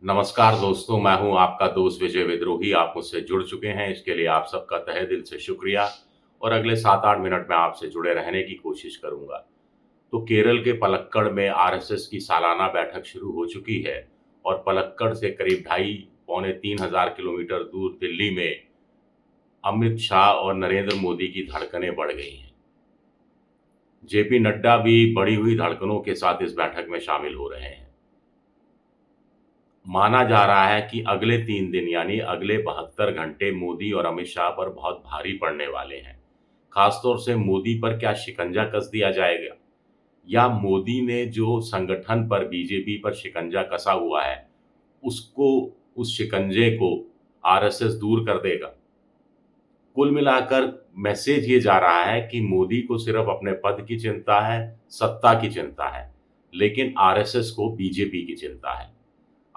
नमस्कार दोस्तों, मैं हूं आपका दोस्त विजय विद्रोही। आप मुझसे जुड़ चुके हैं, इसके लिए आप सबका तहे दिल से शुक्रिया। और अगले 7-8 मिनट में आपसे जुड़े रहने की कोशिश करूंगा। तो केरल के पलक्कड़ में आरएसएस की सालाना बैठक शुरू हो चुकी है और पलक्कड़ से करीब ढाई पौने 3,000 किलोमीटर दूर दिल्ली में अमित शाह और नरेंद्र मोदी की धड़कनें बढ़ गई हैं। जेपी नड्डा भी बढ़ी हुई धड़कनों के साथ इस बैठक में शामिल हो रहे हैं। माना जा रहा है कि अगले 3 दिन यानी अगले 72 घंटे मोदी और अमित शाह पर बहुत भारी पड़ने वाले हैं। खासतौर से मोदी पर क्या शिकंजा कस दिया जाएगा या मोदी ने जो संगठन पर बीजेपी पर शिकंजा कसा हुआ है, उसको उस शिकंजे को आरएसएस दूर कर देगा। कुल मिलाकर मैसेज ये जा रहा है कि मोदी को सिर्फ अपने पद की चिंता है, सत्ता की चिंता है, लेकिन आरएसएस को बीजेपी की चिंता है।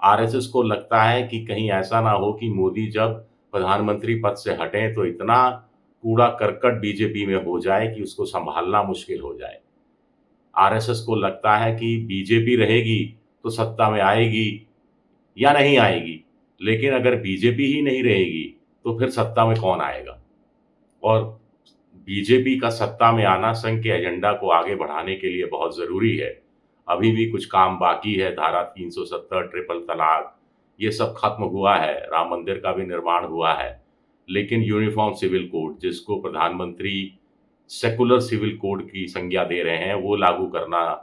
आरएसएस को लगता है कि कहीं ऐसा ना हो कि मोदी जब प्रधानमंत्री पद से हटें तो इतना कूड़ा-करकट बीजेपी में हो जाए कि उसको सँभालना मुश्किल हो जाए। आरएसएस को लगता है कि बीजेपी रहेगी तो सत्ता में आएगी या नहीं आएगी, लेकिन अगर बीजेपी ही नहीं रहेगी तो फिर सत्ता में कौन आएगा? और बीजेपी का सत्ता में आना संघ के एजेंडा को आगे बढ़ाने के लिए बहुत ज़रूरी है। अभी भी कुछ काम बाकी है, धारा 370, ट्रिपल तलाक, ये सब खत्म हुआ है, राम मंदिर का भी निर्माण हुआ है। लेकिन यूनिफ़ॉर्म सिविल कोड जिसको प्रधानमंत्री सेकुलर सिविल कोड की संज्ञा दे रहे हैं, वो लागू करना,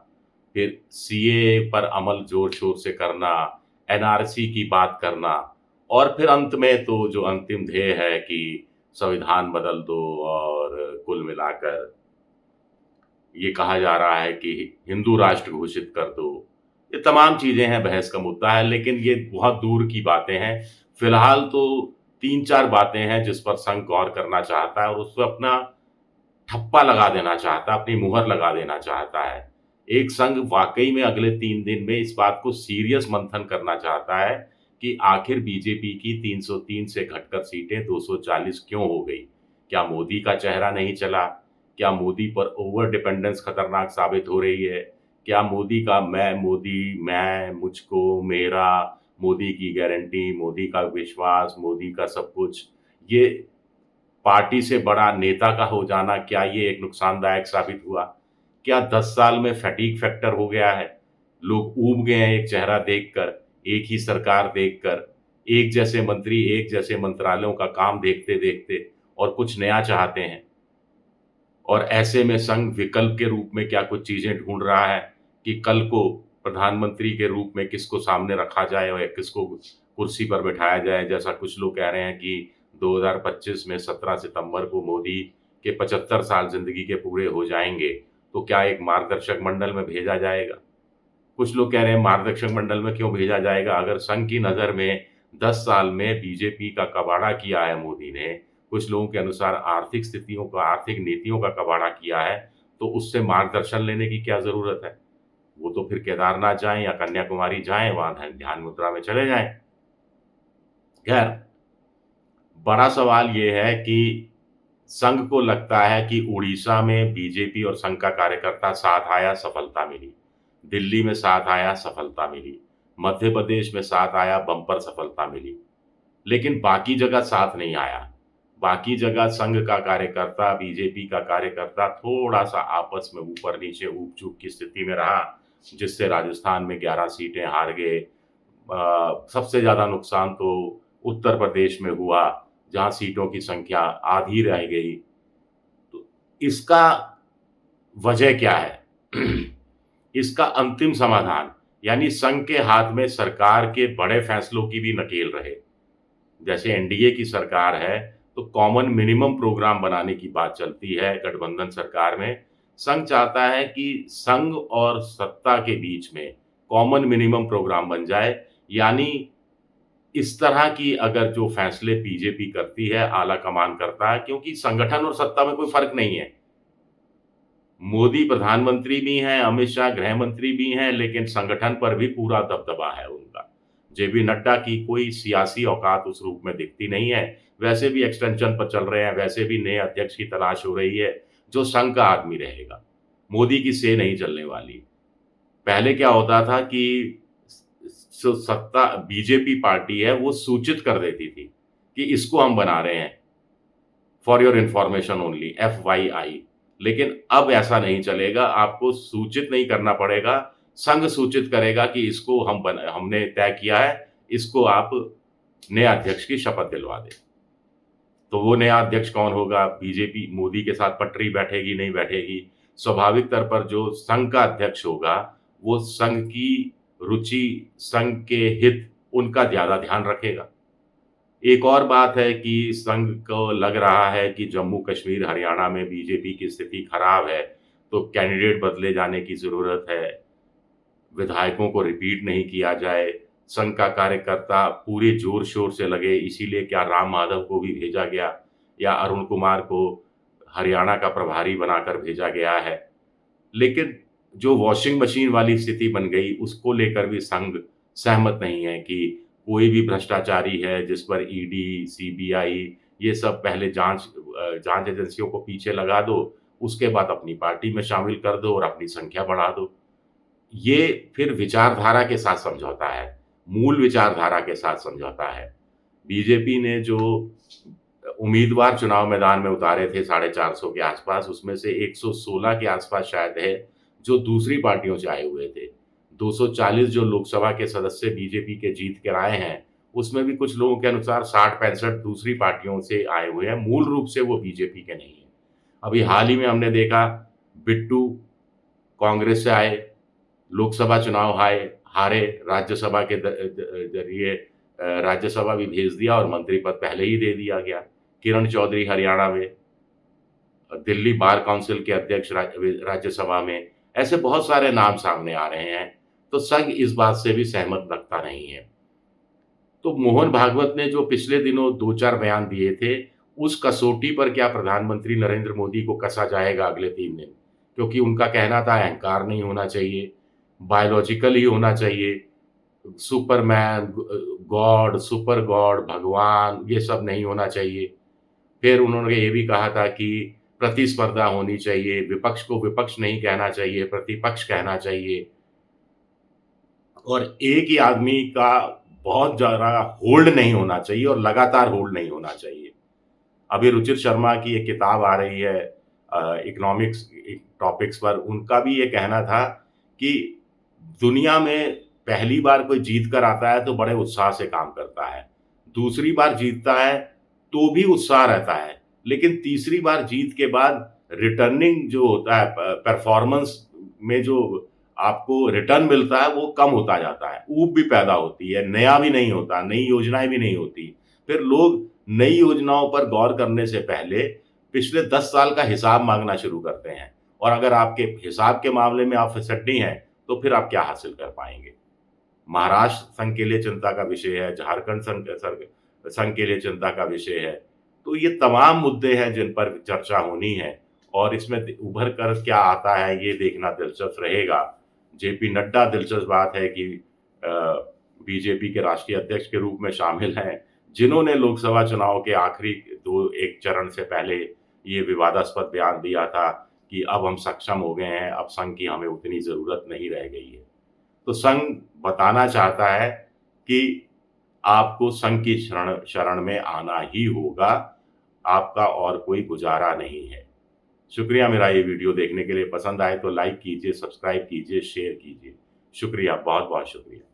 फिर सीएए पर अमल ज़ोर-शोर से करना, एनआरसी की बात करना और फिर अंत में तो जो अंतिम ध्येय है कि संविधान बदल दो और कुल मिलाकर ये कहा जा रहा है कि हिंदू राष्ट्र घोषित कर दो। ये तमाम चीज़ें हैं, बहस का मुद्दा है, लेकिन ये बहुत दूर की बातें हैं। फिलहाल तो 3-4 बातें हैं जिस पर संघ गौर करना चाहता है और उस पे अपना ठप्पा लगा देना चाहता है, अपनी मुहर लगा देना चाहता है। एक संघ वाक़ई में अगले 3 दिन में इस बात को सीरियस मंथन करना चाहता है कि आखिर बीजेपी की 303 से घटकर सीटें 240 क्यों हो गई? क्या मोदी का चेहरा नहीं चला? क्या मोदी पर ओवर डिपेंडेंस खतरनाक साबित हो रही है? क्या मोदी का मैं मोदी, मैं, मुझको, मेरा, मोदी की गारंटी, मोदी का विश्वास, मोदी का सब कुछ, ये पार्टी से बड़ा नेता का हो जाना, क्या ये एक नुकसानदायक साबित हुआ? क्या 10 साल में फैटीग फैक्टर हो गया है? लोग ऊब गए हैं एक चेहरा देखकर, एक ही सरकार देखकर, एक जैसे मंत्री, एक जैसे मंत्रालयों का काम देखते-देखते और कुछ नया चाहते हैं। और ऐसे में संघ विकल्प के रूप में क्या कुछ चीज़ें ढूँढ रहा है कि कल को प्रधानमंत्री के रूप में किसको सामने रखा जाए और किसको कुर्सी पर बिठाया जाए। जैसा कुछ लोग कह रहे हैं कि 2025 में 17 सितंबर को मोदी के 75 साल ज़िंदगी के पूरे हो जाएँगे, तो क्या एक मार्गदर्शक मंडल में भेजा जाएगा? कुछ लोग कह रहे हैं मार्गदर्शक मंडल में क्यों भेजा जाएगा? अगर संघ की नज़र में 10 साल में बीजेपी का कबाड़ा किया है मोदी ने, कुछ लोगों के अनुसार आर्थिक स्थितियों का, आर्थिक नीतियों का कबाड़ा किया है, तो उससे मार्गदर्शन लेने की क्या ज़रूरत है? वो तो फिर केदारनाथ जाएँ या कन्याकुमारी जाएँ, वहाँ ध्यान मुद्रा में चले जाएँ। खैर, बड़ा सवाल ये है कि संघ को लगता है कि उड़ीसा में बीजेपी और संघ का कार्यकर्ता साथ आया, सफलता मिली। दिल्ली में साथ आया, सफलता मिली। मध्य प्रदेश में साथ आया, बम्पर सफलता मिली। लेकिन बाकी जगह साथ नहीं आया। बाकी जगह संघ का कार्यकर्ता, बीजेपी का कार्यकर्ता थोड़ा-सा आपस में ऊपर-नीचे, ऊक-चूक की स्थिति में रहा, जिससे राजस्थान में 11 सीटें हार गए। सबसे ज़्यादा नुकसान तो उत्तर प्रदेश में हुआ, जहाँ सीटों की संख्या आधी रह गई। तो इसका वजह क्या है? इसका अंतिम समाधान यानी संघ के हाथ में सरकार के बड़े फैसलों की भी नकेल रहे। जैसे एनडीए की सरकार है, तो कॉमन मिनिमम प्रोग्राम बनाने की बात चलती है गठबंधन सरकार में। संघ चाहता है कि संघ और सत्ता के बीच में कॉमन मिनिमम प्रोग्राम बन जाए, यानी इस तरह की अगर जो फैसले बीजेपी करती है, आला कमान करता है, क्योंकि संगठन और सत्ता में कोई फ़र्क नहीं है। मोदी प्रधानमंत्री भी हैं, अमित शाह गृह मंत्री भी हैं, लेकिन संगठन पर भी पूरा दबदबा है उनका। जेपी नड्डा की कोई सियासी औकात उस रूप में दिखती नहीं है। वैसे भी एक्सटेंशन पर चल रहे हैं, वैसे भी नए अध्यक्ष की तलाश हो रही है, जो संघ का आदमी रहेगा। मोदी की सेह नहीं चलने वाली। पहले क्या होता था कि सत्ता बीजेपी पार्टी है वो सूचित कर देती थी कि इसको हम बना रहे हैं, for your information only, FYI। लेकिन अब ऐसा नहीं चलेगा, आपको सूचित नहीं करना पड़ेगा, संघ सूचित करेगा कि इसको हमने तय किया है, इसको आप नए अध्यक्ष की शपथ दिलवा दें। तो वो नया अध्यक्ष कौन होगा? बीजेपी मोदी के साथ पटरी बैठेगी, नहीं बैठेगी? स्वाभाविक तौर पर जो संघ का अध्यक्ष होगा, वो संघ की रुचि, संघ के हित, उनका ज़्यादा ध्यान रखेगा। एक और बात है कि संघ को लग रहा है कि जम्मू-कश्मीर, हरियाणा में बीजेपी की स्थिति खराब है, तो कैंडिडेट बदले जाने की ज़रूरत है, विधायकों को रिपीट नहीं किया जाए, संघ का कार्यकर्ता पूरे जोर-शोर से लगे, इसीलिए क्या राम माधव को भी भेजा गया या अरुण कुमार को हरियाणा का प्रभारी बनाकर भेजा गया है। लेकिन जो वॉशिंग मशीन वाली स्थिति बन गई, उसको लेकर भी संघ सहमत नहीं है कि कोई भी भ्रष्टाचारी है जिस पर ईडी, सीबीआई ये सब पहले जाँच एजेंसियों को पीछे लगा दो, उसके बाद अपनी पार्टी में शामिल कर दो और अपनी संख्या बढ़ा दो। ये फिर विचारधारा के साथ समझौता है, मूल विचारधारा के साथ समझौता है। बीजेपी ने जो उम्मीदवार चुनाव मैदान में उतारे थे 450 के आसपास, उसमें से 116 के आसपास शायद है, जो दूसरी पार्टियों से आए हुए थे। 240 जो लोकसभा के सदस्य बीजेपी के जीत कर आए हैं, उसमें भी कुछ लोगों के अनुसार 60-65 दूसरी पार्टियों से आए हुए हैं, मूल रूप से वो बीजेपी के नहीं हैं। अभी हाल ही में हमने देखा, बिट्टू कांग्रेस से आए, लोकसभा चुनाव हारे, राज्यसभा के ज़रिए राज्यसभा भी भेज दिया और मंत्री पद पहले ही दे दिया गया। किरण चौधरी हरियाणा में, दिल्ली बार काउंसिल के अध्यक्ष राज्यसभा में, ऐसे बहुत सारे नाम सामने आ रहे हैं, तो संघ इस बात से भी सहमत लगता नहीं है। तो मोहन भागवत ने जो पिछले दिनों 2-4 बयान दिए थे, उस कसौटी पर क्या प्रधानमंत्री नरेंद्र मोदी को कसा जाएगा अगले 3 दिन? क्योंकि उनका कहना था अहंकार नहीं होना चाहिए, बायोलॉजिकल ही होना चाहिए, सुपरमैन, गॉड, सुपर गॉड, भगवान, ये सब नहीं होना चाहिए। फिर उन्होंने ये भी कहा था कि प्रतिस्पर्धा होनी चाहिए, विपक्ष को विपक्ष नहीं कहना चाहिए, प्रतिपक्ष कहना चाहिए और एक ही आदमी का बहुत ज़्यादा होल्ड नहीं होना चाहिए और लगातार होल्ड नहीं होना चाहिए। अभी रुचिर शर्मा की एक किताब आ रही है इकोनॉमिक्स टॉपिक्स पर, उनका भी ये कहना था कि दुनिया में पहली बार कोई जीत कर आता है तो बड़े उत्साह से काम करता है, दूसरी बार जीतता है तो भी उत्साह रहता है, लेकिन तीसरी बार जीत के बाद रिटर्निंग जो होता है परफॉर्मेंस में जो आपको रिटर्न मिलता है वो कम होता जाता है, ऊब भी पैदा होती है, नया भी नहीं होता, नई योजनाएँ भी नहीं होती। फिर लोग नई योजनाओं पर गौर करने से पहले पिछले 10 साल का हिसाब माँगना शुरू करते हैं और अगर आपके हिसाब के मामले में आप फिसड्डी हैं, तो फिर आप क्या हासिल कर पाएँगे? महाराष्ट्र संघ के लिए चिंता का विषय है, झारखंड संघ के लिए चिंता का विषय है। तो ये तमाम मुद्दे हैं जिन पर चर्चा होनी है और इसमें उभर कर क्या आता है ये देखना दिलचस्प रहेगा। जेपी नड्डा दिलचस्प बात है कि बीजेपी के राष्ट्रीय अध्यक्ष के रूप में शामिल हैं, जिन्होंने लोकसभा चुनाव के आखिरी एक चरण से पहले ये विवादास्पद बयान दिया था कि अब हम सक्षम हो गए हैं, अब संघ की हमें उतनी ज़रूरत नहीं रह गई है। तो संघ बताना चाहता है कि आपको संघ की शरण में आना ही होगा, आपका और कोई गुजारा नहीं है। शुक्रिया मेरा ये वीडियो देखने के लिए, पसंद आए तो लाइक कीजिए, सब्सक्राइब कीजिए, शेयर कीजिए। शुक्रिया, बहुत-बहुत शुक्रिया।